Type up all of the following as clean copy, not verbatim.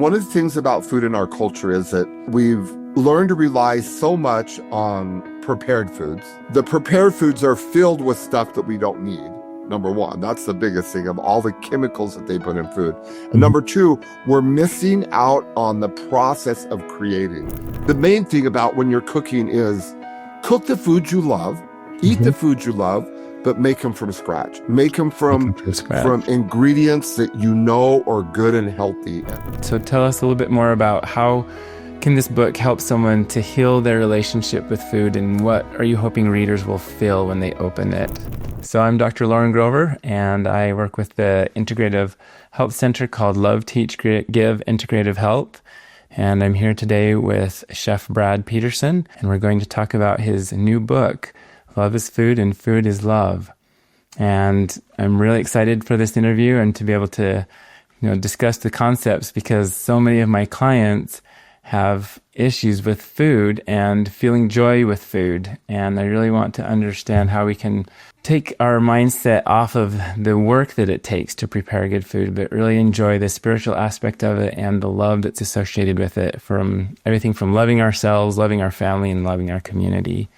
One of the things about food in our culture is that we've learned to rely so much on prepared foods. The prepared foods are filled with stuff that we don't need. Number one, that's the biggest thing of all the chemicals that they put in food. And number two, we're missing out on the process of creating. The main thing about when you're cooking is cook the food you love, eat the food you love, but make them from scratch. Make them from ingredients that you know are good and healthy. So tell us a little bit more about how can this book help someone to heal their relationship with food, and what are you hoping readers will feel when they open it? So I'm Dr. Lauren Grover, and I work with the Integrative Health Center called Love, Teach, Give Integrative Health. And I'm here today with Chef Brad Petersen, and we're going to talk about his new book, Love is Food and Food is Love. And I'm really excited for this interview and to be able to, discuss the concepts, because so many of my clients have issues with food and feeling joy with food. And I really want to understand how we can take our mindset off of the work that it takes to prepare good food, but really enjoy the spiritual aspect of it and the love that's associated with it, from everything from loving ourselves, loving our family, and loving our community.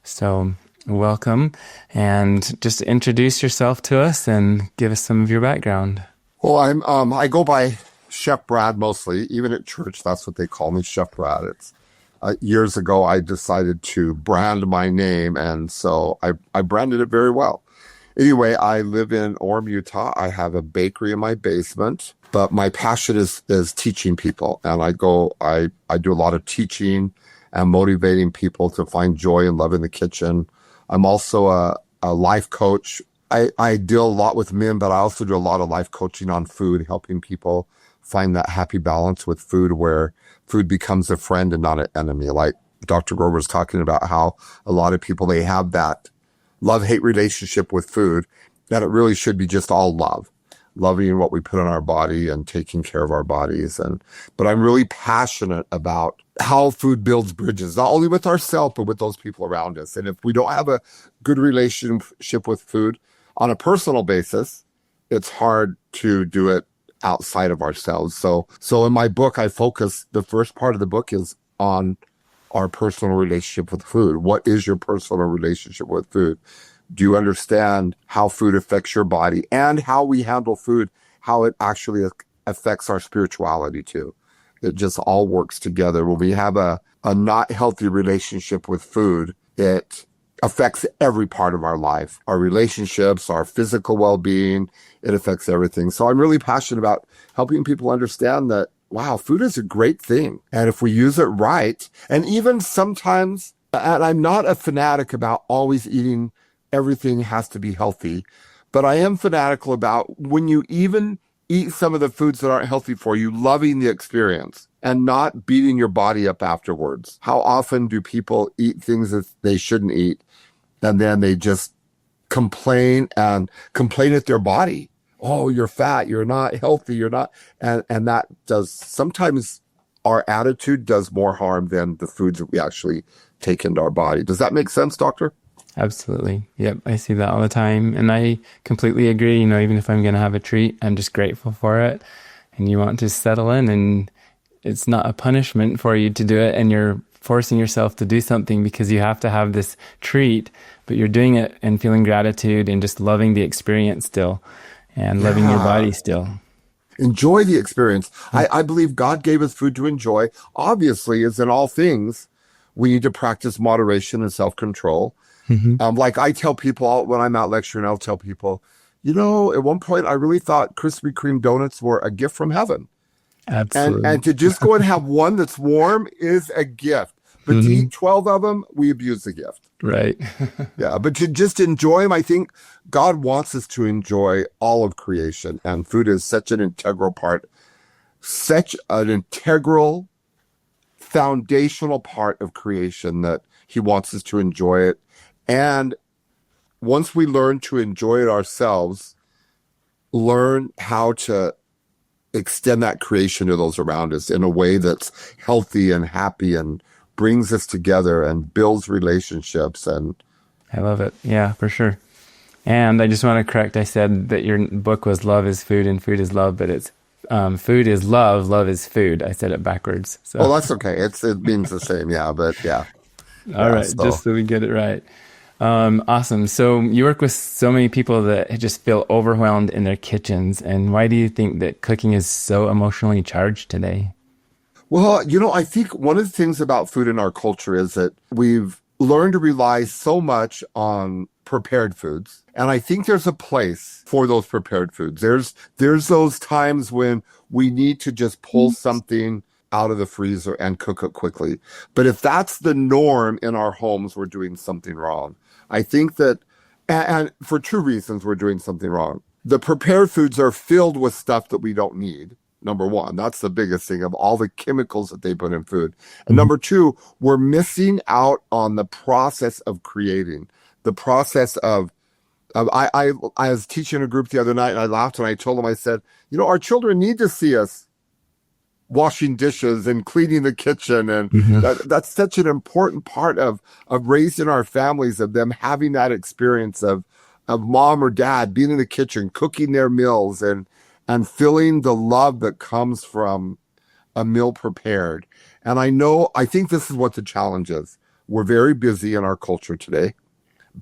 So welcome, and just introduce yourself to us and give us some of your background. Well, I go by Chef Brad mostly. Even at church, that's what they call me, Chef Brad. It's years ago I decided to brand my name, and so I branded it very well. Anyway, I live in Orem, Utah. I have a bakery in my basement, but my passion is teaching people, and I do a lot of teaching and motivating people to find joy and love in the kitchen. I'm also a life coach. I deal a lot with men, but I also do a lot of life coaching on food, helping people find that happy balance with food, where food becomes a friend and not an enemy. Like Dr. Grover was talking about how a lot of people, they have that love-hate relationship with food, that it really should be just all love. Loving what we put in our body and taking care of our bodies. But I'm really passionate about how food builds bridges, not only with ourselves, but with those people around us. And if we don't have a good relationship with food on a personal basis, it's hard to do it outside of ourselves. So in my book, I focus, the first part of the book is on our personal relationship with food. What is your personal relationship with food? Do you understand how food affects your body, and how we handle food, how it actually affects our spirituality too? It just all works together. When we have a not healthy relationship with food, it affects every part of our life, our relationships, our physical well-being. It affects everything. So I'm really passionate about helping people understand that, wow, food is a great thing. And if we use it right, and even sometimes, and I'm not a fanatic about always eating everything has to be healthy, but I am fanatical about when you even eat some of the foods that aren't healthy for you, loving the experience and not beating your body up afterwards. How often do people eat things that they shouldn't eat, and then they just complain at their body? Oh, you're fat, you're not healthy, you're not. And that does, sometimes our attitude does more harm than the foods that we actually take into our body. Does that make sense, doctor? Absolutely. Yep. I see that all the time. And I completely agree. Even if I'm going to have a treat, I'm just grateful for it. And you want to settle in, and it's not a punishment for you to do it. And you're forcing yourself to do something because you have to have this treat, but you're doing it and feeling gratitude and just loving the experience still, and loving your body still. Enjoy the experience. I believe God gave us food to enjoy. Obviously, as in all things, we need to practice moderation and self-control. Like I tell people when I'm out lecturing, I'll tell people, at one point I really thought Krispy Kreme donuts were a gift from heaven. Absolutely. And to just go and have one that's warm is a gift. But to eat 12 of them, we abuse the gift. Right. Yeah, but to just enjoy them, I think God wants us to enjoy all of creation. And food is such an integral part, such an integral, foundational part of creation, that he wants us to enjoy it. And once we learn to enjoy it ourselves, learn how to extend that creation to those around us in a way that's healthy and happy and brings us together and builds relationships. And I love it. Yeah, for sure. And I just want to correct, I said that your book was Love is Food and Food is Love, but it's food is love, love is food. I said it backwards. Oh, So, that's okay. It means the same. Yeah, but yeah, all yeah. right, just So, so we get it right. Awesome. So you work with so many people that just feel overwhelmed in their kitchens. And why do you think that cooking is so emotionally charged today? well, I think one of the things about food in our culture is that we've learned to rely so much on prepared foods. And I think there's a place for those prepared foods. There's those times when we need to just pull something out of the freezer and cook it quickly. But if that's the norm in our homes, we're doing something wrong. I think that, and for two reasons, we're doing something wrong. The prepared foods are filled with stuff that we don't need. Number one, that's the biggest thing of all the chemicals that they put in food. And number two, we're missing out on the process of creating, the process of I was teaching a group the other night and I laughed and I told them, I said, our children need to see us washing dishes and cleaning the kitchen. And that's such an important part of raising our families, of them having that experience of mom or dad being in the kitchen, cooking their meals and feeling the love that comes from a meal prepared. And I think this is what the challenge is. We're very busy in our culture today,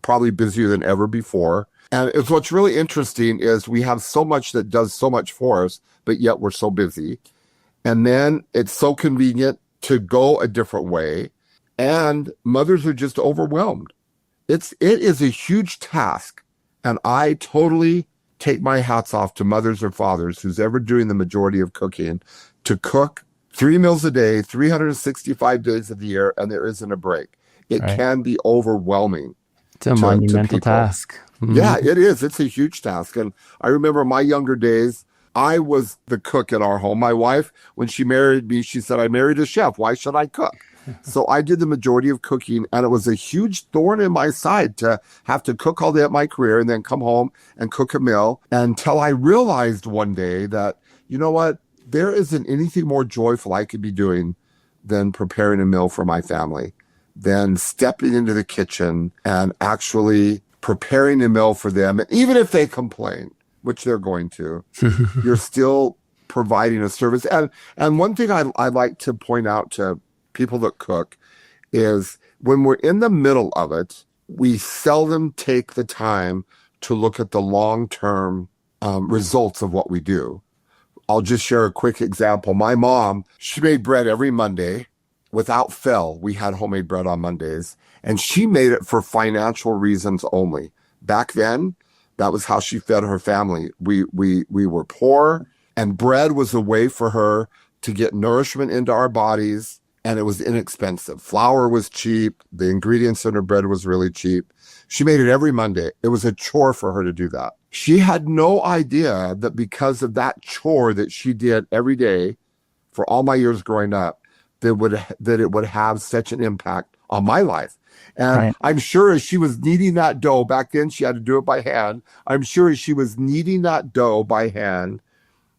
probably busier than ever before. And what's really interesting is we have so much that does so much for us, but yet we're so busy. And then it's so convenient to go a different way. And mothers are just overwhelmed. It is a huge task. And I totally take my hats off to mothers or fathers who's ever doing the majority of cooking, to cook 3 meals a day, 365 days of the year, and there isn't a break. It Right. can be overwhelming It's a to monumental people. task. Yeah, it is. It's a huge task. And I remember my younger days, I was the cook in our home. My wife, when she married me, she said, I married a chef. Why should I cook? So I did the majority of cooking, and it was a huge thorn in my side to have to cook all day at my career and then come home and cook a meal, until I realized one day that, you know what, there isn't anything more joyful I could be doing than preparing a meal for my family, than stepping into the kitchen and actually preparing a meal for them. And even if they complain, which they're going to, you're still providing a service. And one thing I like to point out to people that cook is, when we're in the middle of it, we seldom take the time to look at the long-term results of what we do. I'll just share a quick example. My mom, she made bread every Monday. Without fail, we had homemade bread on Mondays, and she made it for financial reasons only. Back then, that was how she fed her family. We were poor, and bread was a way for her to get nourishment into our bodies, and it was inexpensive. Flour was cheap. The ingredients in her bread was really cheap. She made it every Monday. It was a chore for her to do that. She had no idea that because of that chore that she did every day for all my years growing up, that it would have such an impact on my life. And Right. I'm sure as she was kneading that dough, back then she had to do it by hand. I'm sure as she was kneading that dough by hand,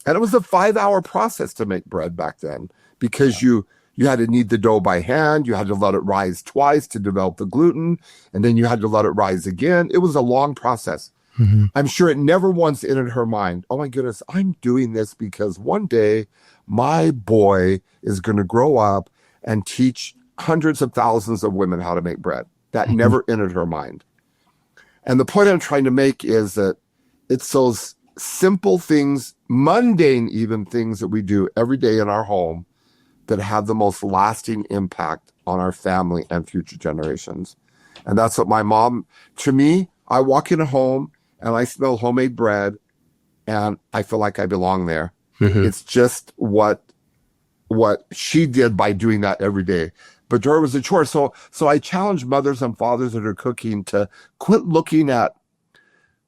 and it was a 5-hour process to make bread back then, because you had to knead the dough by hand. You had to let it rise twice to develop the gluten, and then you had to let it rise again. It was a long process. I'm sure it never once entered her mind, oh my goodness, I'm doing this because one day my boy is going to grow up and teach hundreds of thousands of women how to make bread. That never entered her mind. And the point I'm trying to make is that it's those simple things, mundane even things that we do every day in our home, that have the most lasting impact on our family and future generations. And that's what my mom, to me, I walk in a home and I smell homemade bread and I feel like I belong there. It's just what she did by doing that every day. But to her, it was a chore. So I challenge mothers and fathers that are cooking to quit looking at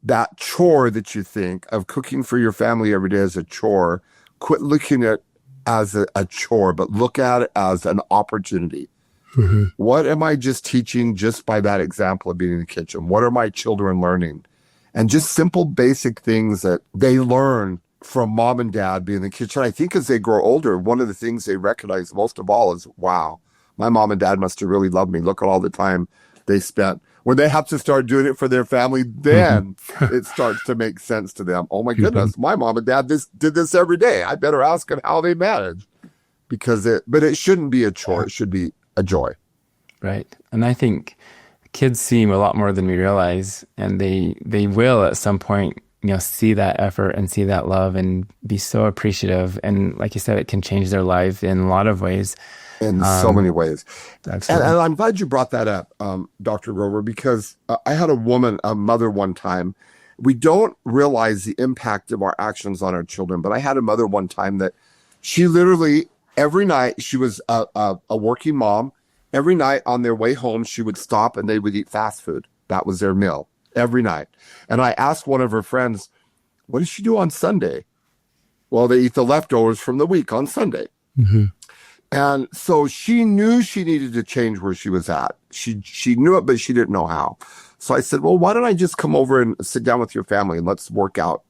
that chore that you think of cooking for your family every day as a chore. Quit looking at it as a chore, but look at it as an opportunity. What am I just teaching just by that example of being in the kitchen? What are my children learning? And just simple, basic things that they learn from mom and dad being in the kitchen. I think as they grow older, one of the things they recognize most of all is, wow, my mom and dad must have really loved me. Look at all the time they spent. When they have to start doing it for their family, then it starts to make sense to them. Oh my goodness, my mom and dad did this every day. I better ask them how they manage, but it shouldn't be a chore. It should be a joy. Right. And I think kids see a lot more than we realize, and they will at some point, see that effort and see that love and be so appreciative. And like you said, it can change their life in a lot of ways. In so many ways. Absolutely. And I'm glad you brought that up, Dr. Grover, because I had a mother one time. We don't realize the impact of our actions on our children, but I had a mother one time that she literally every night, she was a working mom. Every night on their way home, she would stop and they would eat fast food. That was their meal every night. And I asked one of her friends, what does she do on Sunday? Well, they eat the leftovers from the week on Sunday. Mm-hmm. And so she knew she needed to change where she was at. She knew it, but she didn't know how. So I said, well, why don't I just come over and sit down with your family and let's work out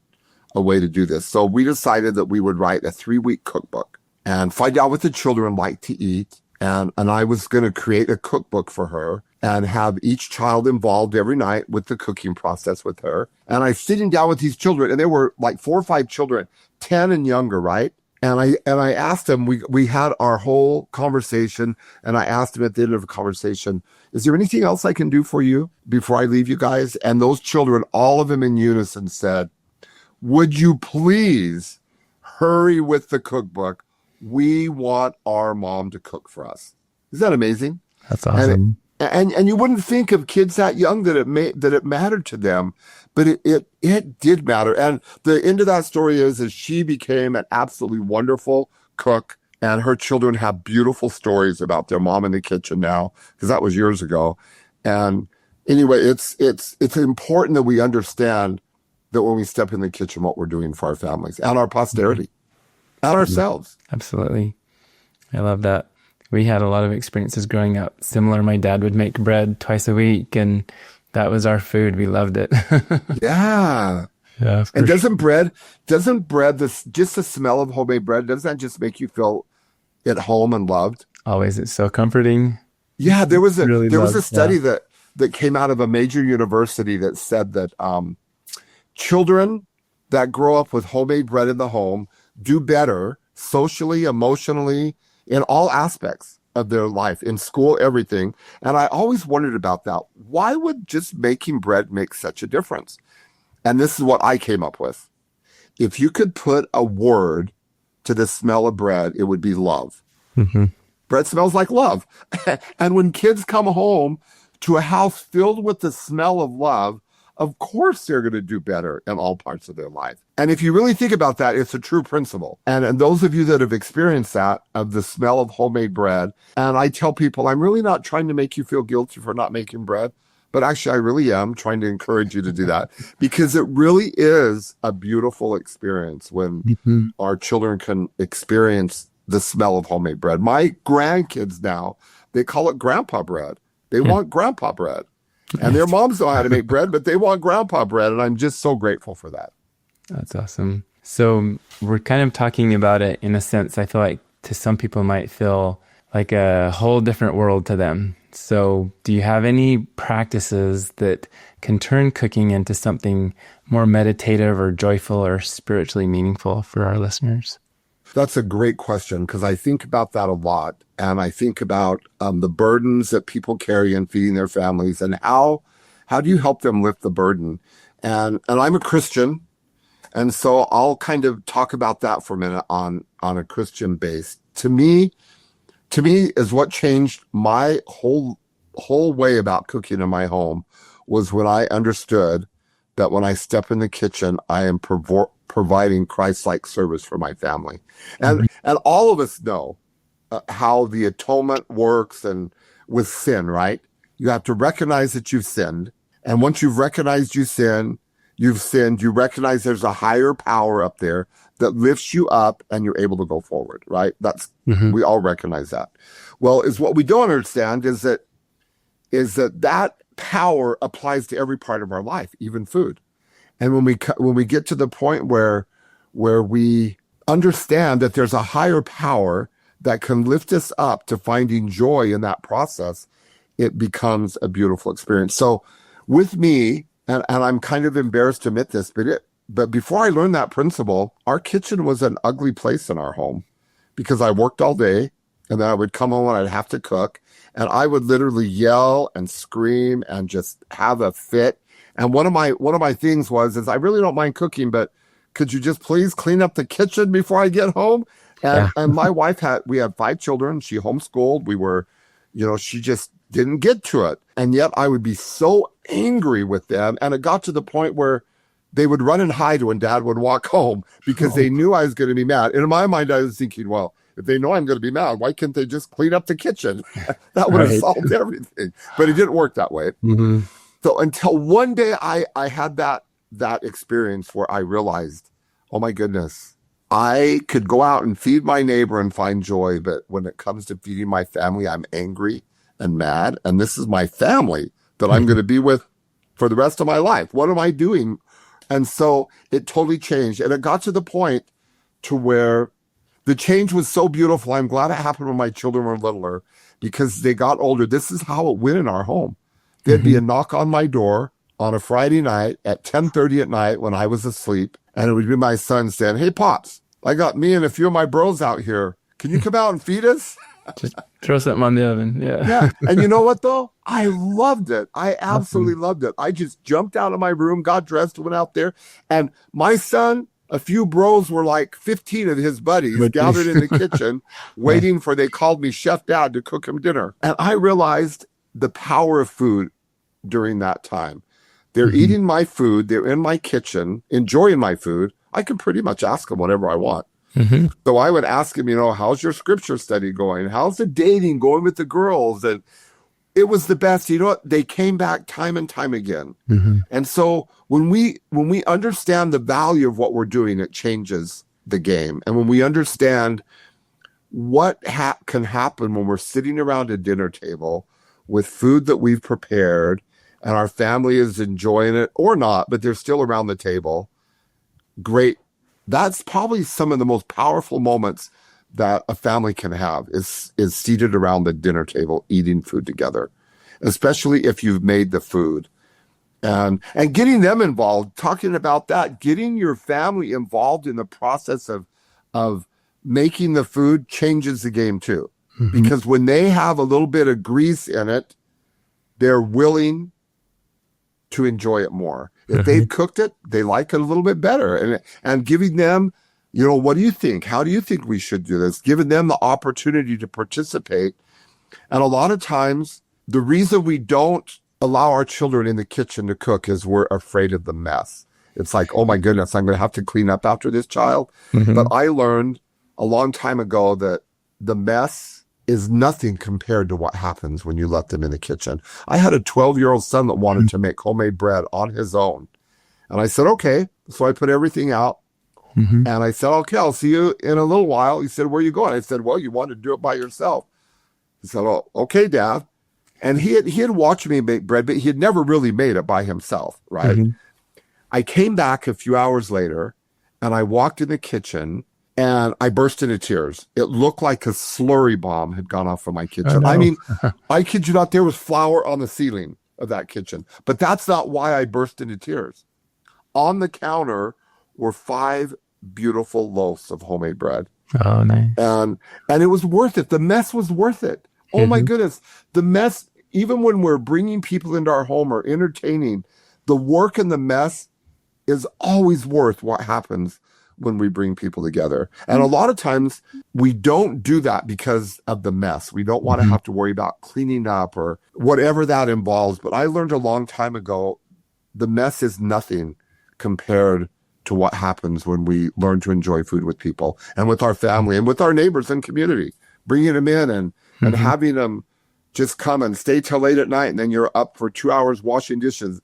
a way to do this. So we decided that we would write a 3-week cookbook and find out what the children like to eat. And I was going to create a cookbook for her and have each child involved every night with the cooking process with her. And I was sitting down with these children, and there were like 4 or 5 children, 10 and younger, right? And I asked them, we had our whole conversation, and I asked them at the end of the conversation, is there anything else I can do for you before I leave you guys? And those children, all of them in unison said, would you please hurry with the cookbook? We want our mom to cook for us. Isn't that amazing? That's awesome. And you wouldn't think of kids that young that it mattered to them, but it did matter. And the end of that story is she became an absolutely wonderful cook, and her children have beautiful stories about their mom in the kitchen now, because that was years ago. And anyway, it's important that we understand that when we step in the kitchen, what we're doing for our families and our posterity and ourselves. Absolutely. I love that. We had a lot of experiences growing up similar. My dad would make bread twice a week, and that was our food. We loved it. Yeah. Yeah. And doesn't bread, just the smell of homemade bread, doesn't that just make you feel at home and loved? Always. It's so comforting. Yeah. There was a study yeah. that came out of a major university that said that children that grow up with homemade bread in the home do better socially, emotionally, in all aspects of their life, in school, everything. And I always wondered about that. Why would just making bread make such a difference? And this is what I came up with. If you could put a word to the smell of bread, it would be love. Mm-hmm. Bread smells like love. And when kids come home to a house filled with the smell of love, of course they're going to do better in all parts of their life. And if you really think about that, it's a true principle. And those of you that have experienced that, of the smell of homemade bread, and I tell people, I'm really not trying to make you feel guilty for not making bread, but actually I really am trying to encourage you to do that, because it really is a beautiful experience when our children can experience the smell of homemade bread. My grandkids now, they call it grandpa bread. They want grandpa bread. And their moms know how to make bread, but they want grandpa bread. And I'm just so grateful for that. That's awesome. So we're kind of talking about it in a sense. I feel like to some people might feel like a whole different world to them. So do you have any practices that can turn cooking into something more meditative or joyful or spiritually meaningful for our listeners? That's a great question, because I think about that a lot. And I think about the burdens that people carry in feeding their families, and how do you help them lift the burden? And I'm a Christian, and so I'll kind of talk about that for a minute on a Christian base. To me is what changed my whole way about cooking in my home was when I understood that when I step in the kitchen, I am providing Christ-like service for my family. And all of us know how the atonement works and with sin, right? You have to recognize that you've sinned. And once you've recognized you've sinned, you recognize there's a higher power up there that lifts you up and you're able to go forward, right? We all recognize that. Well, what we don't understand is that power applies to every part of our life, even food. And when we get to the point where we understand that there's a higher power that can lift us up to finding joy in that process, it becomes a beautiful experience. So with me, and I'm kind of embarrassed to admit this, but before I learned that principle, our kitchen was an ugly place in our home because I worked all day and then I would come home and I'd have to cook and I would literally yell and scream and just have a fit. And one of my things is I really don't mind cooking, but could you just please clean up the kitchen before I get home? And my wife we had 5 children. She homeschooled. She just didn't get to it. And yet I would be so angry with them. And it got to the point where they would run and hide when Dad would walk home because they knew I was going to be mad. And in my mind, I was thinking, well, if they know I'm going to be mad, why can't they just clean up the kitchen? That would have solved everything. But it didn't work that way. Mm-hmm. So until one day I had that experience where I realized, oh my goodness, I could go out and feed my neighbor and find joy. But when it comes to feeding my family, I'm angry and mad. And this is my family that I'm going to be with for the rest of my life. What am I doing? And so it totally changed. And it got to the point to where the change was so beautiful. I'm glad it happened when my children were littler because they got older. This is how it went in our home. There'd be a knock on my door on a Friday night at 10:30 at night when I was asleep. And it would be my son saying, hey, Pops, I got me and a few of my bros out here. Can you come out and feed us? Just throw something on the oven. Yeah. And you know what, though? I loved it. I absolutely loved it. I just jumped out of my room, got dressed, went out there. And my son, a few bros were like 15 of his buddies gathered in the kitchen waiting for, they called me Chef Dad to cook him dinner. And I realized the power of food during that time. They're eating my food. They're in my kitchen, enjoying my food. I can pretty much ask them whatever I want. So I would ask him, how's your scripture study going? How's the dating going with the girls? And it was the best. You know what? They came back time and time again. And so when we understand the value of what we're doing, it changes the game. And when we understand what can happen when we're sitting around a dinner table with food that we've prepared and our family is enjoying it or not, but they're still around the table, great. That's probably some of the most powerful moments that a family can have is seated around the dinner table, eating food together, especially if you've made the food and getting them involved, talking about that, getting your family involved in the process of making the food changes the game too. Because when they have a little bit of grease in it, they're willing to enjoy it more. If they've cooked it, they like it a little bit better. And giving them, what do you think? How do you think we should do this? Giving them the opportunity to participate. And a lot of times, the reason we don't allow our children in the kitchen to cook is we're afraid of the mess. It's like, oh my goodness, I'm going to have to clean up after this child. But I learned a long time ago that the mess is nothing compared to what happens when you let them in the kitchen. I had a 12-year-old son that wanted to make homemade bread on his own. And I said, okay. So I put everything out. And I said, okay, I'll see you in a little while. He said, where are you going? I said, well, you want to do it by yourself. He said, oh, okay, Dad. And he had watched me make bread, but he had never really made it by himself, right? I came back a few hours later and I walked in the kitchen and I burst into tears. It looked like a slurry bomb had gone off from my kitchen. Oh, no. I mean, I kid you not, there was flour on the ceiling of that kitchen. But that's not why I burst into tears. On the counter were 5 beautiful loaves of homemade bread. Oh, nice. And it was worth it. The mess was worth it. Oh my goodness. The mess, even when we're bringing people into our home or entertaining, the work and the mess is always worth what happens when we bring people together. And a lot of times we don't do that because of the mess. We don't want to have to worry about cleaning up or whatever that involves. But I learned a long time ago, the mess is nothing compared to what happens when we learn to enjoy food with people and with our family and with our neighbors and community, bringing them in and having them just come and stay till late at night. And then you're up for 2 hours washing dishes.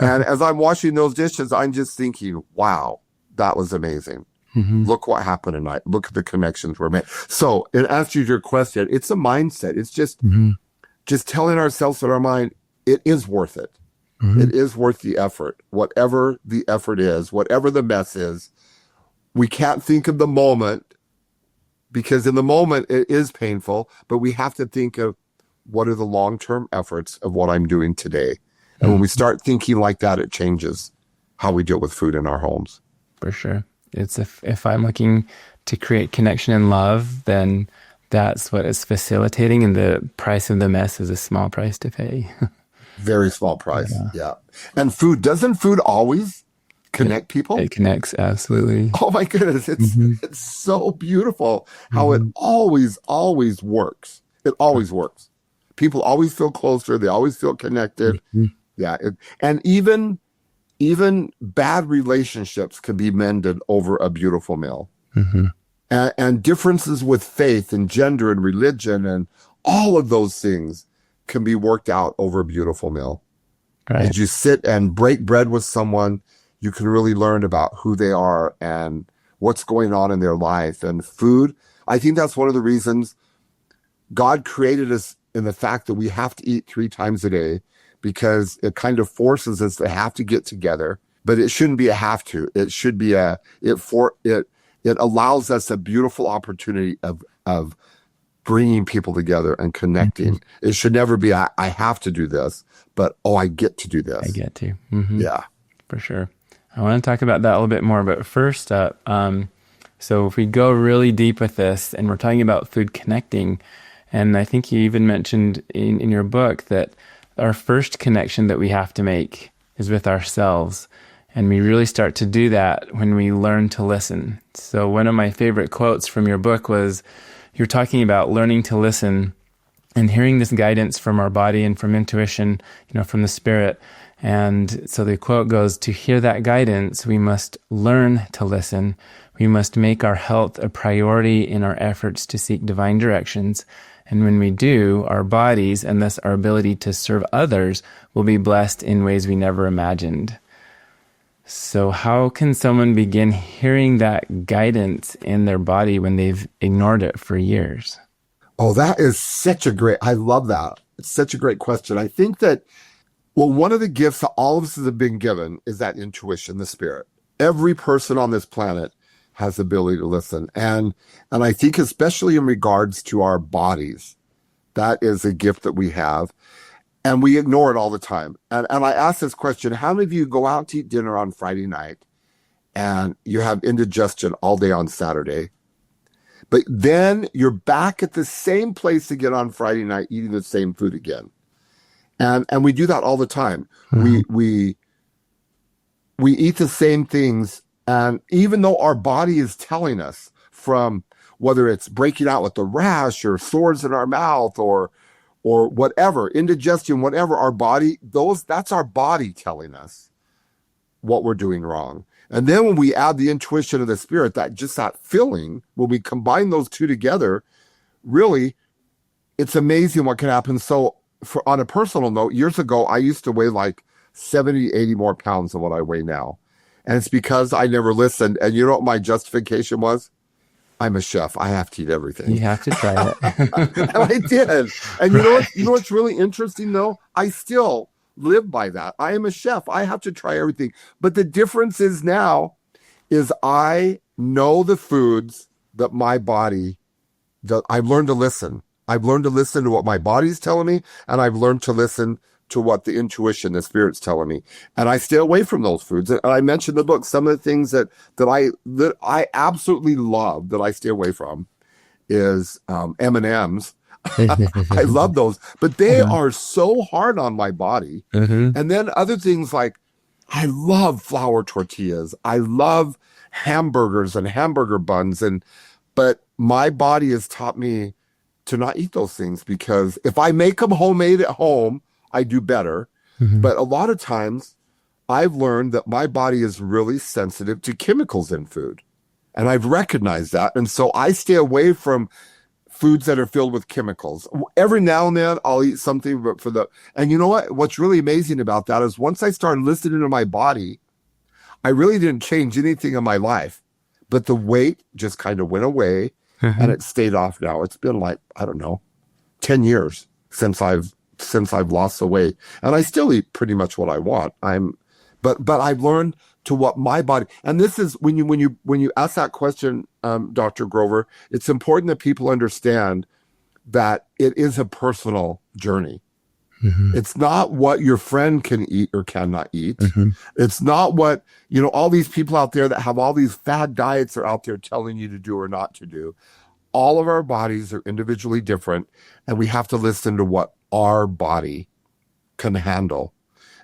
And as I'm washing those dishes, I'm just thinking, wow, that was amazing. Look what happened tonight. Look at the connections we're made. So in answer to your question, it's a mindset. It's just telling ourselves in our mind, it is worth it. It is worth the effort. Whatever the effort is, whatever the mess is, we can't think of the moment because in the moment it is painful, but we have to think of what are the long-term efforts of what I'm doing today? And when we start thinking like that, it changes how we deal with food in our homes. For sure. It's if I'm looking to create connection and love, then that's what it's facilitating, and the price of the mess is a small price to pay. Very small price. Yeah. And doesn't food always connect people? It connects, absolutely. Oh my goodness. It's so beautiful how it always works. It always works. People always feel closer. They always feel connected. Yeah. And even bad relationships can be mended over a beautiful meal. And differences with faith and gender and religion and all of those things can be worked out over a beautiful meal. Right. As you sit and break bread with someone, you can really learn about who they are and what's going on in their life. And food, I think that's one of the reasons God created us, in the fact that we have to eat 3 times a day, because it kind of forces us to have to get together. But it shouldn't be a have to. It should be it allows us a beautiful opportunity of bringing people together and connecting. It should never be I have to do this, but I get to do this. I get to. Yeah. For sure. I want to talk about that a little bit more, but first up, so if we go really deep with this, and we're talking about food connecting, and I think you even mentioned in your book that our first connection that we have to make is with ourselves. And we really start to do that when we learn to listen. So one of my favorite quotes from your book was, you're talking about learning to listen and hearing this guidance from our body and from intuition, from the spirit. And so the quote goes, to hear that guidance, we must learn to listen. We must make our health a priority in our efforts to seek divine directions. And when we do, our bodies, and thus our ability to serve others, will be blessed in ways we never imagined. So how can someone begin hearing that guidance in their body when they've ignored it for years? Oh, that is I love that. It's such a great question. I think that, one of the gifts that all of us have been given is that intuition, the spirit. Every person on this planet has the ability to listen. And I think especially in regards to our bodies, that is a gift that we have. And we ignore it all the time. And I ask this question, how many of you go out to eat dinner on Friday night and you have indigestion all day on Saturday, but then you're back at the same place again on Friday night eating the same food again? And we do that all the time. We eat the same things, and even though our body is telling us, from whether it's breaking out with the rash or sores in our mouth or whatever, indigestion, whatever, that's our body telling us what we're doing wrong. And then when we add the intuition of the spirit, that feeling, when we combine those two together, really, it's amazing what can happen. So on a personal note, years ago, I used to weigh like 70, 80 more pounds than what I weigh now. And it's because I never listened. And you know what my justification was? I'm a chef. I have to eat everything. You have to try it. And I did. And you know what's really interesting though? I still live by that. I am a chef. I have to try everything. But the difference is now is I know the foods that my body does. I've learned to listen. I've learned to listen to what my body's telling me, and I've learned to listen to what the intuition, the spirit's telling me. And I stay away from those foods. And I mentioned in the book some of the things that I absolutely love that I stay away from is M&Ms. I love those, but they are so hard on my body. And then other things like I love flour tortillas. I love hamburgers and hamburger buns. But my body has taught me to not eat those things, because if I make them homemade at home, I do better. But a lot of times I've learned that my body is really sensitive to chemicals in food. And I've recognized that. And so I stay away from foods that are filled with chemicals. Every now and then I'll eat something, but and you know what? What's really amazing about that is once I started listening to my body, I really didn't change anything in my life, but the weight just kind of went away and it stayed off now. It's been like, I don't know, 10 years since I've lost the weight, and I still eat pretty much what I want. But I've learned to what my body, and this is when you ask that question, Dr. Grover, it's important that people understand that it is a personal journey. Mm-hmm. It's not what your friend can eat or cannot eat. Mm-hmm. It's not what, all these people out there that have all these fad diets are out there telling you to do or not to do. All of our bodies are individually different, and we have to listen to what our body can handle.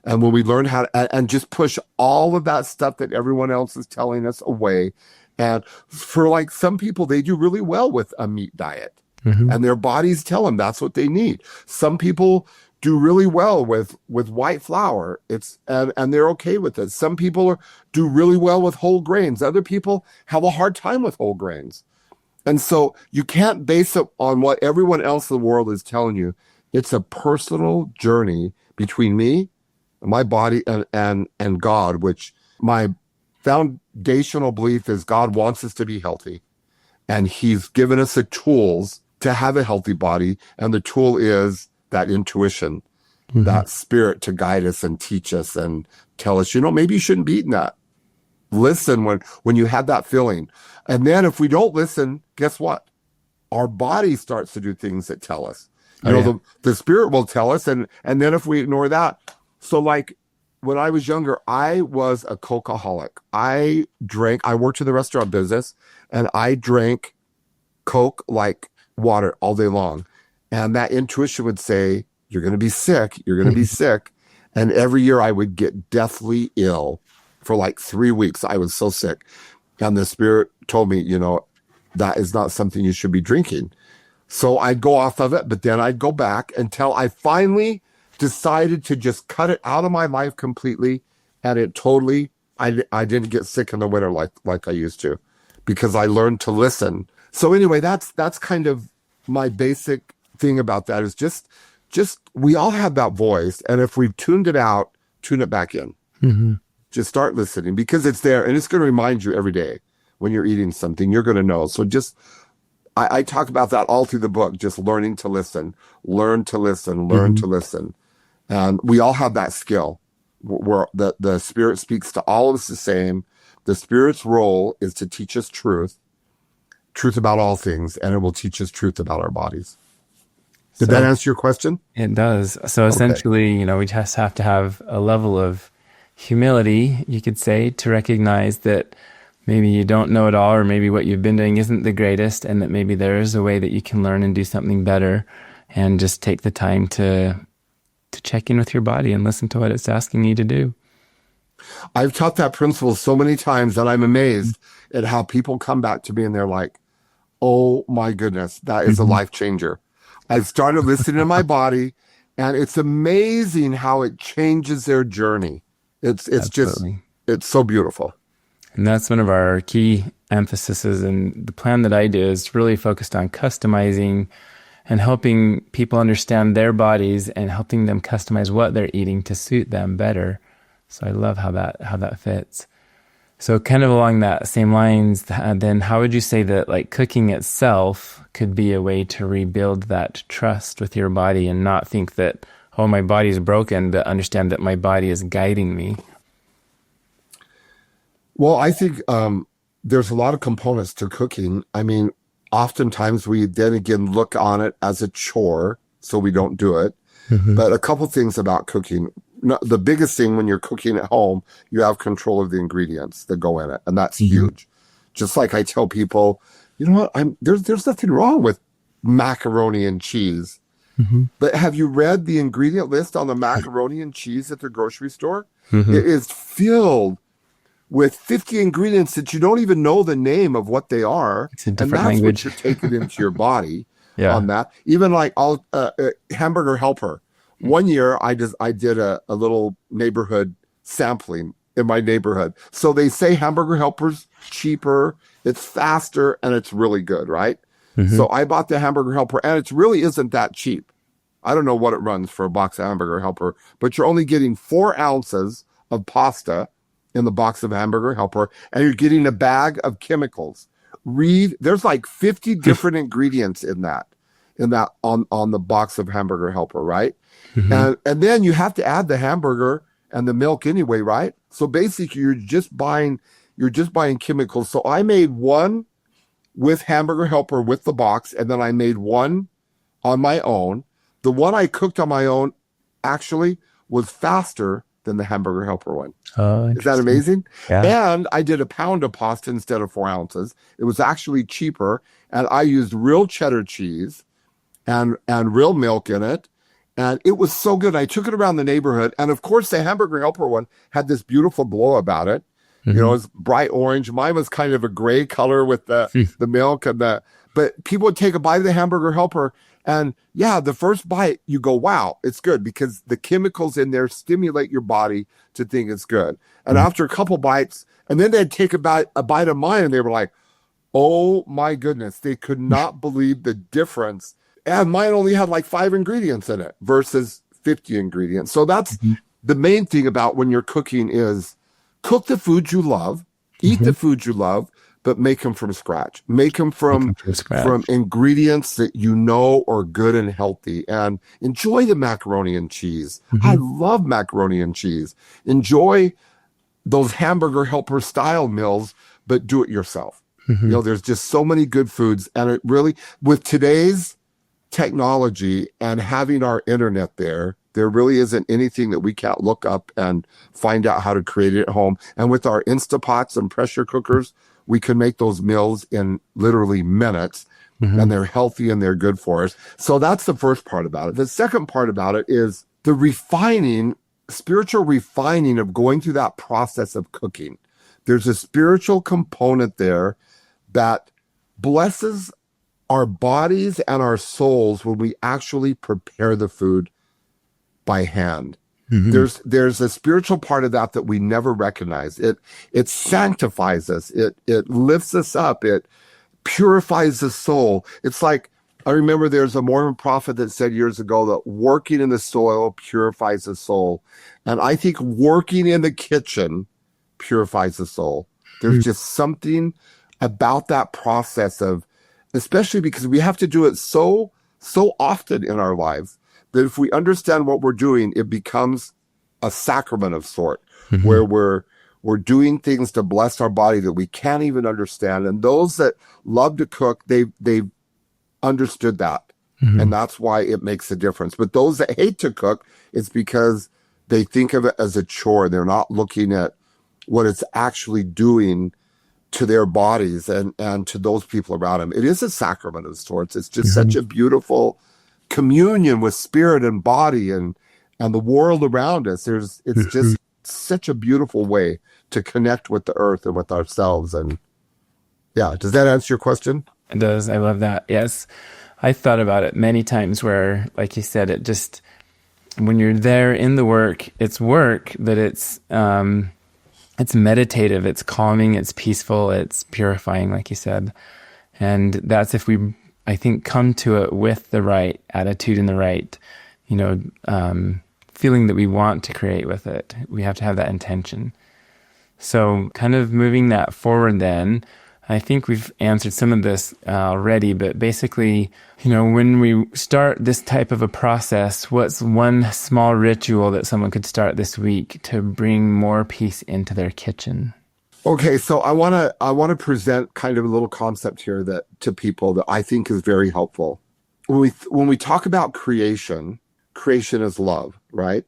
And when we learn how to, and just push all of that stuff that everyone else is telling us away. And for like some people, they do really well with a meat diet, Mm-hmm. and their bodies tell them that's what they need. Some people do really well with white flour. And they're okay with it. Some people do really well with whole grains. Other people have a hard time with whole grains. And so you can't base it on what everyone else in the world is telling you. It's a personal journey between me, my body, and God, which my foundational belief is God wants us to be healthy. And he's given us the tools to have a healthy body. And the tool is that intuition, Mm-hmm. that spirit to guide us and teach us and tell us, maybe you shouldn't be eating that. Listen when you have that feeling. And then if we don't listen, guess what? Our body starts to do things that tell us. The spirit will tell us, and then if we ignore that. So like when I was younger, I was a Coke-aholic. I worked in the restaurant business, and I drank Coke like water all day long. And that intuition would say, you're going to be sick. You're going to be sick. And every year I would get deathly ill for like 3 weeks. I was so sick. And the spirit told me, that is not something you should be drinking. So I'd go off of it, but then I'd go back until I finally decided to just cut it out of my life completely. And it totally, I didn't get sick in the winter like I used to, because I learned to listen. So anyway, that's kind of my basic thing about that, is just we all have that voice. And if we've tuned it out, tune it back in. Mm-hmm. Just start listening, because it's there, and it's going to remind you every day when you're eating something. You're going to know. So I talk about that all through the book, just learning to listen, learn to listen, learn to listen. And we all have that skill where the spirit speaks to all of us the same. The spirit's role is to teach us truth about all things, and it will teach us truth about our bodies. Did that answer your question? It does. So essentially, we just have to have a level of humility, you could say, to recognize that maybe you don't know it all, or maybe what you've been doing isn't the greatest, and that maybe there is a way that you can learn and do something better, and just take the time to check in with your body and listen to what it's asking you to do. I've taught that principle so many times that I'm amazed at how people come back to me and they're like, oh my goodness, that is a life changer. I've started listening to my body, and it's amazing how it changes their journey. It's so beautiful. And that's one of our key emphases. And the plan that I do is really focused on customizing and helping people understand their bodies and helping them customize what they're eating to suit them better. So I love how that fits. So kind of along that same lines, then how would you say that like cooking itself could be a way to rebuild that trust with your body and not think that, oh, my body's broken, but understand that my body is guiding me? Well, I think there's a lot of components to cooking. I mean, oftentimes we then again look on it as a chore, so we don't do it. Mm-hmm. But a couple things about cooking. The biggest thing when you're cooking at home, you have control of the ingredients that go in it, and that's huge. Just like I tell people, you know what? There's nothing wrong with macaroni and cheese. Mm-hmm. But have you read the ingredient list on the macaroni and cheese at the grocery store? Mm-hmm. It is filled with 50 ingredients that you don't even know the name of what they are. It's a different language. What you're taking into your body on that. Even like Hamburger Helper. One year I did a little neighborhood sampling in my neighborhood. So they say Hamburger Helper's cheaper, it's faster, and it's really good, right? Mm-hmm. So I bought the Hamburger Helper, and it really isn't that cheap. I don't know what it runs for a box of Hamburger Helper, but you're only getting 4 ounces of pasta in the box of Hamburger Helper, and you're getting a bag of chemicals. There's like 50 different ingredients in that on the box of Hamburger Helper, right? Mm-hmm. And then you have to add the hamburger and the milk anyway, right? So basically you're just buying chemicals. So I made one with Hamburger Helper with the box, and then I made one on my own. The one I cooked on my own actually was faster than the Hamburger Helper one. Oh, Is that interesting. amazing? Yeah. And I did a pound of pasta instead of 4 ounces. It was actually cheaper. And I used real cheddar cheese and real milk in it. And it was so good. I took it around the neighborhood. And of course, the Hamburger Helper one had this beautiful glow about it. You know, it's bright orange. Mine was kind of a gray color with the milk and but people would take a bite of the Hamburger Helper. And yeah, the first bite, you go, wow, it's good because the chemicals in there stimulate your body to think it's good. And after a couple bites, and then they'd take a bite of mine and they were like, oh my goodness, they could not believe the difference. And mine only had like 5 ingredients in it versus 50 ingredients. So that's the main thing about when you're cooking is cook the food you love, eat the food you love, but make them from scratch. Make them from ingredients that you know are good and healthy, and enjoy the macaroni and cheese. I love macaroni and cheese. Enjoy those Hamburger Helper style meals, but do it yourself. You know, there's just so many good foods, and it really, with today's technology and having our internet there really isn't anything that we can't look up and find out how to create it at home. And with our Instapots and pressure cookers, we can make those meals in literally minutes, and they're healthy and they're good for us. So that's the first part about it. The second part about it is the spiritual refining of going through that process of cooking. There's a spiritual component there that blesses our bodies and our souls when we actually prepare the food by hand. There's a spiritual part of that we never recognize. It sanctifies us. It lifts us up. It purifies the soul. It's like, I remember there's a Mormon prophet that said years ago that working in the soil purifies the soul. And I think working in the kitchen purifies the soul. There's just something about that process of, especially because we have to do it so often in our lives, that if we understand what we're doing, it becomes a sacrament of sort, where we're doing things to bless our body that we can't even understand. And those that love to cook, they've understood that. And that's why it makes a difference. But those that hate to cook, it's because they think of it as a chore. They're not looking at what it's actually doing to their bodies and to those people around them. It is a sacrament of sorts. It's just such a beautiful communion with spirit and body and the world around us. It's just such a beautiful way to connect with the earth and with ourselves. And yeah, does that answer your question? It does. I love that. Yes. I thought about it many times where, like you said, it just, when you're there in the work, but it's meditative, it's calming, it's peaceful, it's purifying, like you said. And that's if we, I think, come to it with the right attitude and the right, feeling that we want to create with it. We have to have that intention. So kind of moving that forward then, I think we've answered some of this already, but basically, when we start this type of a process, what's one small ritual that someone could start this week to bring more peace into their kitchen? Okay, so I want to present kind of a little concept here to people that I think is very helpful. When we talk about creation is love, right?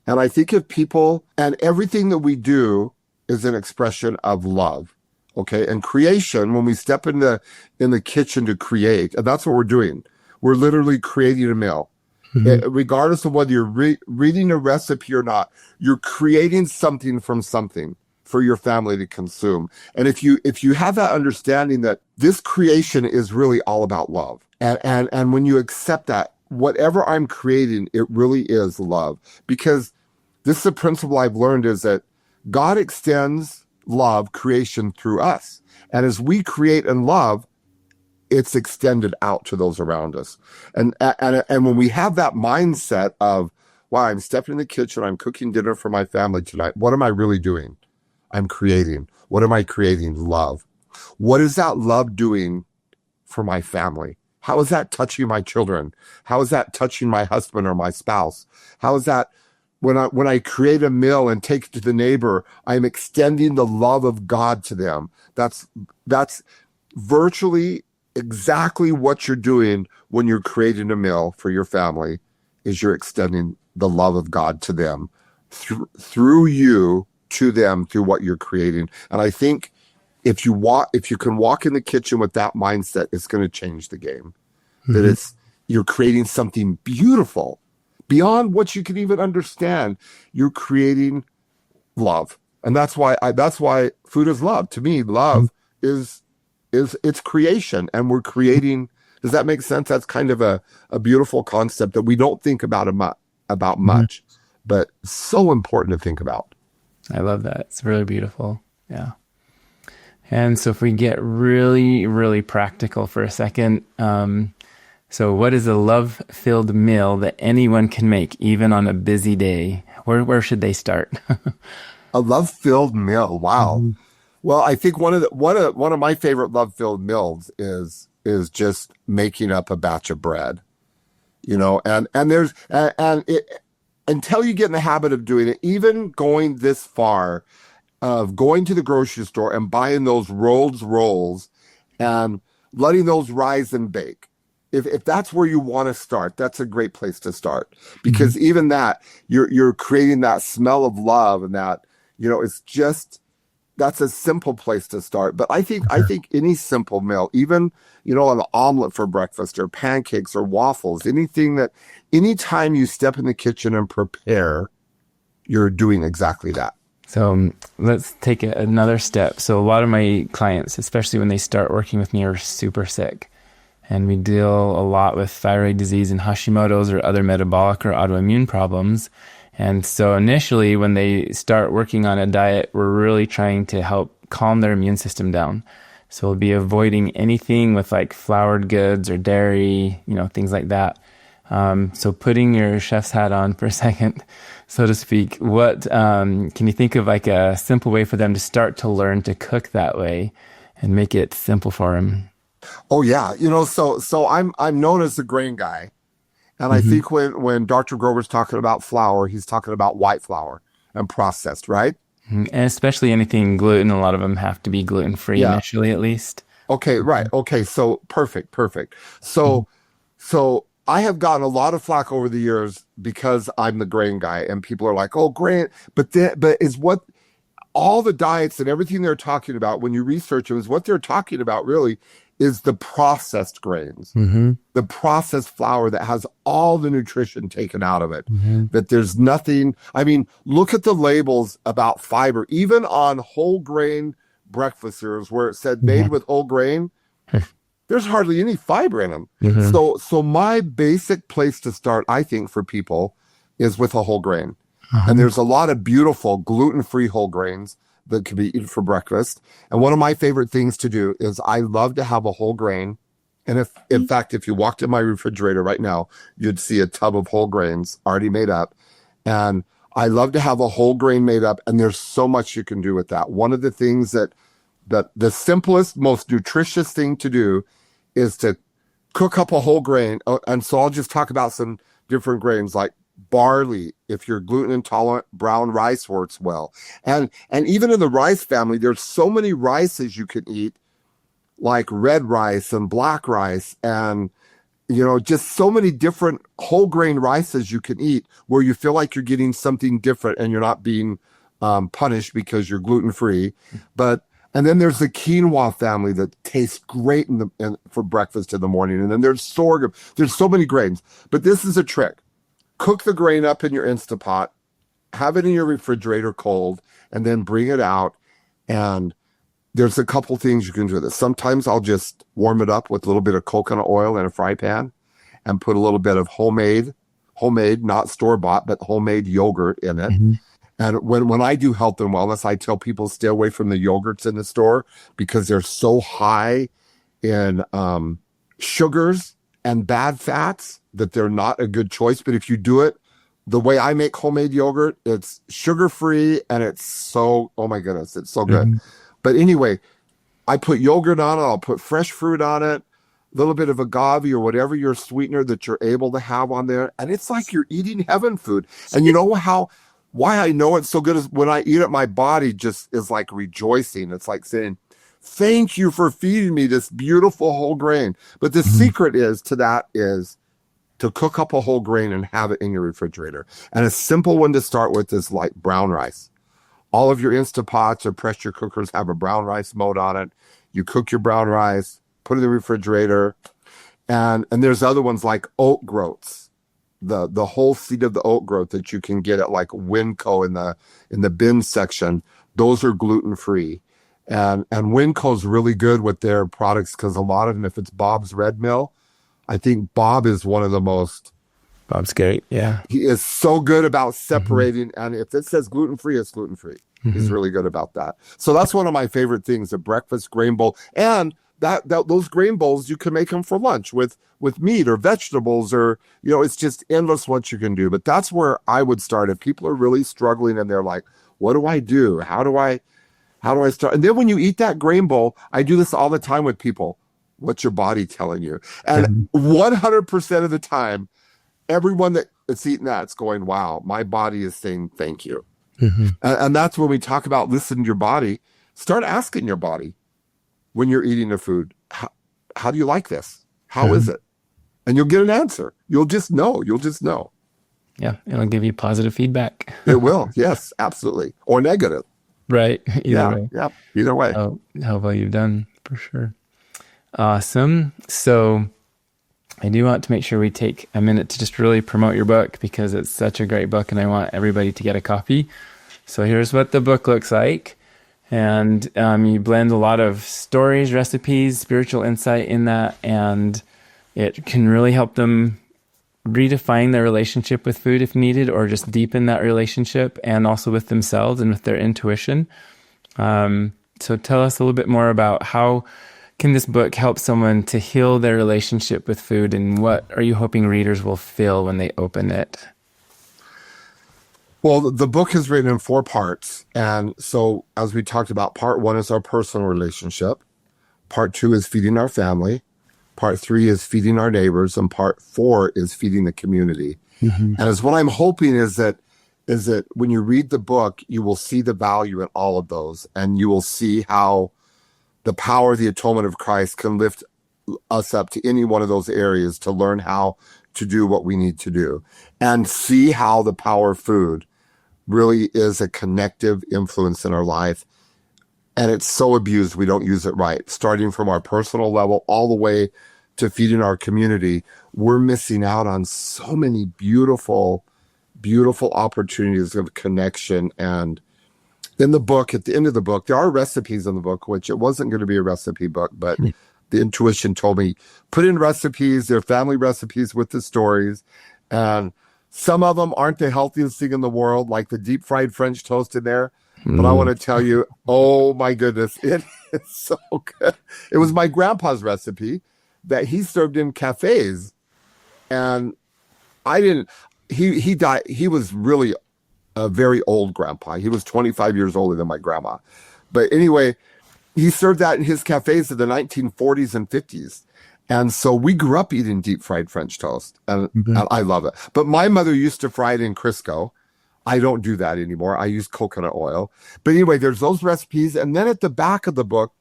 And I think if people, and everything that we do is an expression of love. Okay, and creation, when we step in the kitchen to create, and that's what we're doing. We're literally creating a meal. Regardless of whether you're reading a recipe or not, you're creating something from something for your family to consume. And if you have that understanding that this creation is really all about love, and when you accept that, whatever I'm creating, it really is love. Because this is a principle I've learned, is that God extends love, creation, through us. And as we create and love, it's extended out to those around us. And when we have that mindset of, wow, I'm stepping in the kitchen, I'm cooking dinner for my family tonight, what am I really doing? I'm creating. What am I creating? Love. What is that love doing for my family? How is that touching my children? How is that touching my husband or my spouse? How is that when I create a meal and take it to the neighbor, I'm extending the love of God to them. That's virtually exactly what you're doing when you're creating a meal for your family is you're extending the love of God to them through you to them through what you're creating. And I think if you can walk in the kitchen with that mindset, it's going to change the game. That Mm-hmm. you're creating something beautiful beyond what you can even understand. You're creating love. And that's why food is love. To me, love is it's creation, and we're creating. Does that make sense? That's kind of a beautiful concept that we don't think about Mm-hmm. much, but so important to think about. I love that. It's really beautiful. Yeah. And so if we get really, really practical for a second, so what is a love-filled meal that anyone can make, even on a busy day? Where should they start? A love-filled meal. Wow. Mm-hmm. Well, I think one of my favorite love-filled meals is just making up a batch of bread. And there's and it until you get in the habit of doing it, even going this far of going to the grocery store and buying those rolls and letting those rise and bake. If that's where you want to start, that's a great place to start, Mm-hmm. because even that you're creating that smell of love, and that it's just that's a simple place to start. But I think any simple meal, even an omelet for breakfast or pancakes or waffles, anytime you step in the kitchen and prepare, you're doing exactly that. So let's take another step. So a lot of my clients, especially when they start working with me, are super sick. And we deal a lot with thyroid disease and Hashimoto's or other metabolic or autoimmune problems. And so initially, when they start working on a diet, we're really trying to help calm their immune system down. So we'll be avoiding anything with like floured goods or dairy, things like that. So putting your chef's hat on for a second, so to speak, what can you think of like a simple way for them to start to learn to cook that way and make it simple for them? Oh yeah, so I'm known as the grain guy, and I Hmm. think when Dr. Grover's talking about flour, he's talking about white flour and processed, right? And especially anything gluten, a lot of them have to be gluten free Yeah. initially, at least. Okay, right. Okay, so perfect, perfect. Mhm. So I have gotten a lot of flack over the years because I'm the grain guy, and people are like, "Oh, grain," but is what all the diets and everything they're talking about, when you research them, is what they're talking about really is the processed grains, Hmm. the processed flour that has all the nutrition taken out of it. Hmm. That there's nothing, I mean, look at the labels about fiber, even on whole grain breakfast cereals where it said made with whole grain, there's hardly any fiber in them. Hmm. So my basic place to start, I think, for people is with a whole grain. And Uh-huh. there's a lot of beautiful gluten-free whole grains that can be eaten for breakfast. And one of my favorite things to do is I love to have a whole grain. And if, in fact, if you walked in my refrigerator right now, you'd see a tub of whole grains already made up. And I love to have a whole grain made up. And there's so much you can do with that. One of the things that the simplest, most nutritious thing to do is to cook up a whole grain. And so I'll just talk about some different grains like barley. If you're gluten intolerant, brown rice works well. And even in the rice family, there's so many rices you can eat, like red rice and black rice, and just so many different whole grain rices you can eat where you feel like you're getting something different and you're not being punished because you're gluten free. And then there's the quinoa family that tastes great for breakfast in the morning. And then there's sorghum. There's so many grains. But this is a trick. Cook the grain up in your Instapot, have it in your refrigerator cold, and then bring it out. And there's a couple things you can do with it. Sometimes I'll just warm it up with a little bit of coconut oil in a fry pan and put a little bit of homemade, not store-bought, but homemade yogurt in it. Hmm. And when I do health and wellness, I tell people stay away from the yogurts in the store because they're so high in sugars and bad fats that they're not a good choice. But if you do it the way I make homemade yogurt, it's sugar-free and it's so, oh my goodness, it's so good. Hmm. But anyway, I put yogurt on it. I'll put fresh fruit on it, a little bit of agave or whatever your sweetener that you're able to have on there. And it's like you're eating heaven food. And you know why I know it's so good is when I eat it, my body just is like rejoicing. It's like saying, Thank you for feeding me this beautiful whole grain. But the secret is to cook up a whole grain and have it in your refrigerator. And a simple one to start with is like brown rice. All of your Instapots or pressure cookers have a brown rice mode on it. You cook your brown rice, put it in the refrigerator. And there's other ones like oat groats, the whole seed of the oat groat that you can get at like Winco in the bin section. Those are gluten free, and Winco's really good with their products because a lot of them, if it's Bob's Red Mill, I think Bob is one of the most. Bob's great. Yeah, He is so good about separating, and if it says gluten free, it's gluten free. He's really good about that. So that's one of my favorite things: a breakfast grain bowl, and that those grain bowls, you can make them for lunch with meat or vegetables, or it's just endless what you can do. But that's where I would start if people are really struggling and they're like, what do I do? How do I start? And then when you eat that grain bowl, I do this all the time with people. What's your body telling you? And 100% of the time, everyone that's eating that's going, wow, my body is saying thank you. And that's when we talk about listening to your body. Start asking your body when you're eating the food, how do you like this? How is it? And you'll get an answer. You'll just know. Yeah, it'll give you positive feedback. It will. Yes, absolutely. Or negative. Right. Either way. Yeah. Either way. How well you've done, for sure. Awesome. So I do want to make sure we take a minute to just really promote your book because it's such a great book and I want everybody to get a copy. So here's what the book looks like. And you blend a lot of stories, recipes, spiritual insight in that, and it can really help them redefine their relationship with food if needed, or just deepen that relationship, and also with themselves and with their intuition. So tell us a little bit more about how can this book help someone to heal their relationship with food, and what are you hoping readers will feel when they open it? Well, the book is written in 4 parts. And so as we talked about, part 1 is our personal relationship. Part 2 is feeding our family. Part 3 is feeding our neighbors. And part 4 is feeding the community. And as what I'm hoping is that when you read the book, you will see the value in all of those. And you will see how the power of the atonement of Christ can lift us up to any one of those areas to learn how to do what we need to do. And see how the power of food really is a connective influence in our life. And it's so abused, we don't use it right. Starting from our personal level all the way to feeding our community, we're missing out on so many beautiful, beautiful opportunities of connection. And in the book, at the end of the book, there are recipes in the book, which it wasn't going to be a recipe book, but the intuition told me, put in recipes, they're family recipes with the stories. And some of them aren't the healthiest thing in the world, like the deep fried French toast in there. But I want to tell you, oh my goodness, it is so good. It was my grandpa's recipe that he served in cafes. And he died. He was really a very old grandpa. He was 25 years older than my grandma. But anyway, he served that in his cafes in the 1940s and 50s. And so we grew up eating deep fried French toast, and I love it. But my mother used to fry it in Crisco. I don't do that anymore. I use coconut oil. But anyway, there's those recipes. And then at the back of the book,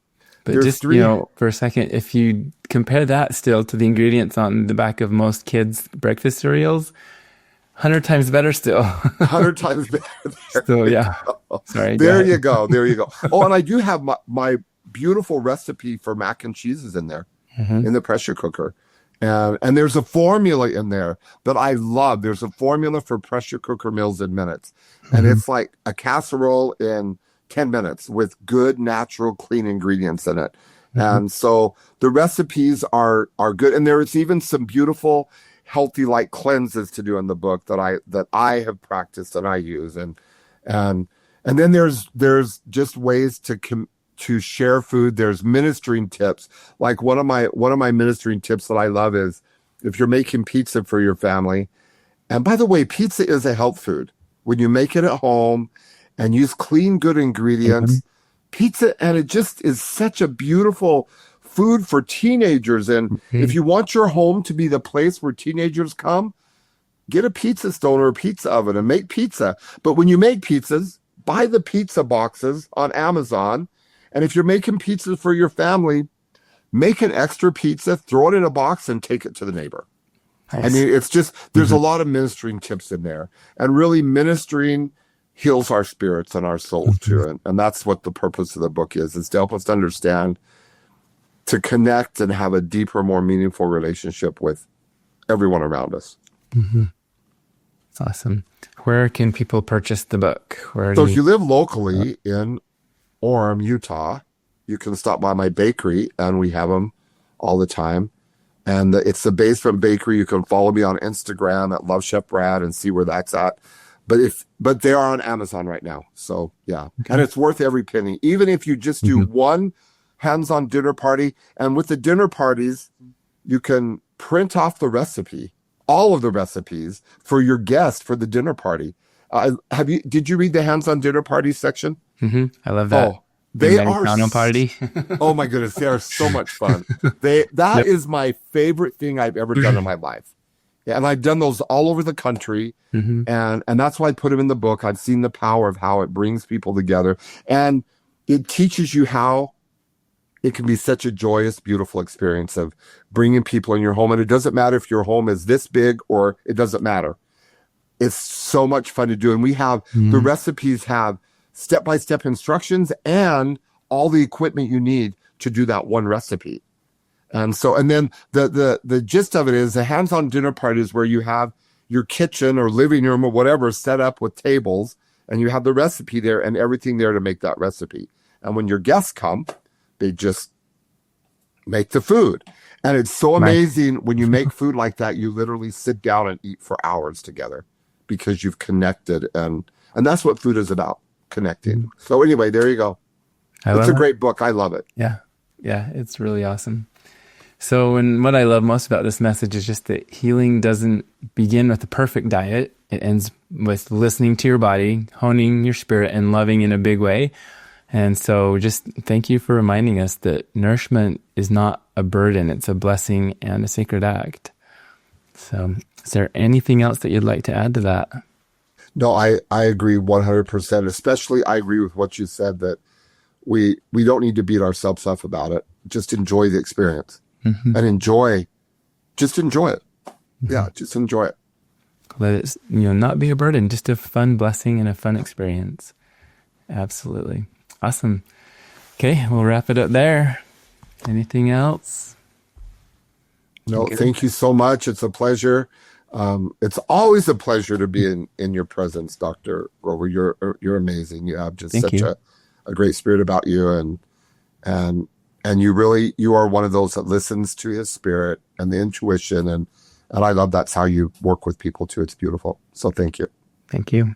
but there's just, 3. For a second, if you compare that still to the ingredients on the back of most kids' breakfast cereals, 100 times better still. 100 times better. Still, yeah. Sorry. There you go. Oh, and I do have my beautiful recipe for mac and cheese is in there. In the pressure cooker. And there's a formula in there that I love. There's a formula for pressure cooker meals in minutes. And it's like a casserole in 10 minutes with good, natural, clean ingredients in it. And so the recipes are good. And there is even some beautiful, healthy, like cleanses to do in the book that I have practiced and I use. And then there's just ways to share food. There's ministering tips. Like one of my ministering tips that I love is if you're making pizza for your family. And by the way, pizza is a health food. When you make it at home and use clean, good ingredients, pizza, and it just is such a beautiful food for teenagers. And if you want your home to be the place where teenagers come, get a pizza stone or a pizza oven and make pizza. But when you make pizzas, buy the pizza boxes on Amazon And if you're making pizzas for your family, make an extra pizza, throw it in a box, and take it to the neighbor. Nice. I mean, it's just, there's a lot of ministering tips in there. And really, ministering heals our spirits and our souls too. And that's what the purpose of the book is to help us to understand, to connect and have a deeper, more meaningful relationship with everyone around us. That's awesome. Where can people purchase the book? So if you live locally in Orem, Utah, you can stop by my bakery, and we have them all the time. And it's the Basement Bakery. You can follow me on Instagram at Love Chef Brad and see where that's at. But they are on Amazon right now. So yeah, and it's worth every penny. Even if you just do one hands-on dinner party, and with the dinner parties, you can print off the recipe, all of the recipes for your guest for the dinner party. Did you read the hands-on dinner party section? I love that. Oh, they are party. Oh my goodness, they are so much fun. That is my favorite thing I've ever done in my life. Yeah, and I've done those all over the country, and that's why I put them in the book. I've seen the power of how it brings people together, and it teaches you how it can be such a joyous, beautiful experience of bringing people in your home. And it doesn't matter if your home is this big or it doesn't matter. It's so much fun to do. And we have the recipes have step-by-step instructions and all the equipment you need to do that one recipe. And then the gist of it is the hands-on dinner party is where you have your kitchen or living room or whatever set up with tables, and you have the recipe there and everything there to make that recipe. And when your guests come, they just make the food. And it's so amazing when you make food like that, you literally sit down and eat for hours together because you've connected. And that's what food is about, connecting. So anyway, there you go. It's a great book. I love it. Yeah. Yeah. It's really awesome. So, and what I love most about this message is just that healing doesn't begin with the perfect diet. It ends with listening to your body, honing your spirit, and loving in a big way. And so just thank you for reminding us that nourishment is not a burden. It's a blessing and a sacred act. So is there anything else that you'd like to add to that? No, I agree 100%. Especially I agree with what you said that we don't need to beat ourselves up about it. Just enjoy the experience and just enjoy it. Yeah, just enjoy it. Let it, not be a burden, just a fun blessing and a fun experience. Absolutely. Awesome. Okay, we'll wrap it up there. Anything else? No, thank you so much. It's a pleasure. It's always a pleasure to be in your presence, Dr. Grover. You're amazing. You have just such a great spirit about you, and you are one of those that listens to his spirit and the intuition, and I love that's how you work with people too. It's beautiful. So thank you. Thank you.